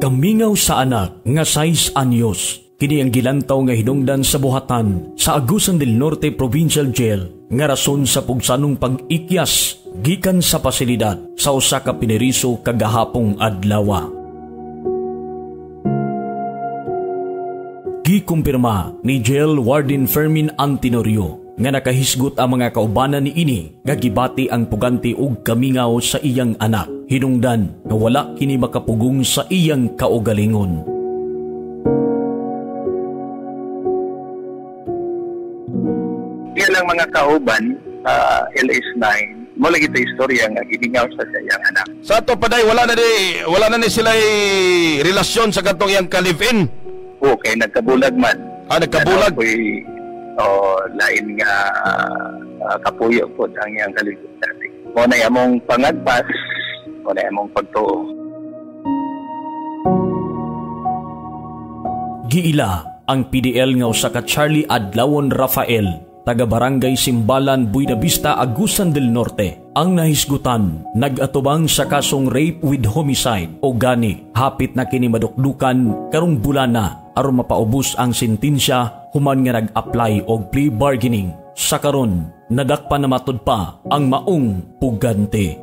Kamingaw sa anak nga 6 anyos. Kini ang gilantaw nga hinungdan sa buhatan sa Agusan del Norte Provincial Jail nga rason sa pugsanong pag-ikyas gikan sa pasilidad sa usa ka pineriso kagahapong adlaw. Gikumpirma ni Jail Warden Fermin Antinorio nga nakahisgot ang mga kaubanan ni ini nga gibati ang puganti og kamingaw sa iyang anak. Hinungdan na wala kini makapugong sa iyang kaugalingon. Yan ang mga kauban sa LS9. Mo lagi ta istorya nga giningaw sa iyang anak. Sa ato paday wala na ni sila relasyon sa katong iyang ka-live-in. Okay, nagkabulag man. Nagkabulag. Lain nga kapuyo po ang iyang kaligod dati. Mo na among pangagpas, mo na among pagtuo. Giila ang PDL nga usa ka Charlie Adlawon Rafael, taga Barangay Simbalan, Buenavista, Agusan del Norte, ang nahisgutan nagatubang sa kasong rape with homicide o gani hapit na kini madukdukan karong bulana aron mapaubos ang sentensya human nga nag-apply og plea bargaining. Sa karon nadakpan na matud pa ang maong pugante.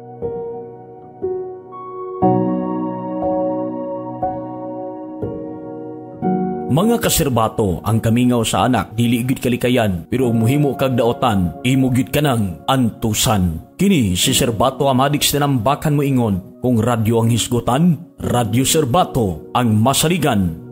Mga kaserbato, ang kamingaw sa anak dili gid kalikayan pero og muhimo kag daotan imo gid kanang antusan. Kini si Serbato Amadix tinambakan mo ingon kung radyo ang hisgutan, Radyo Serbato ang masaligan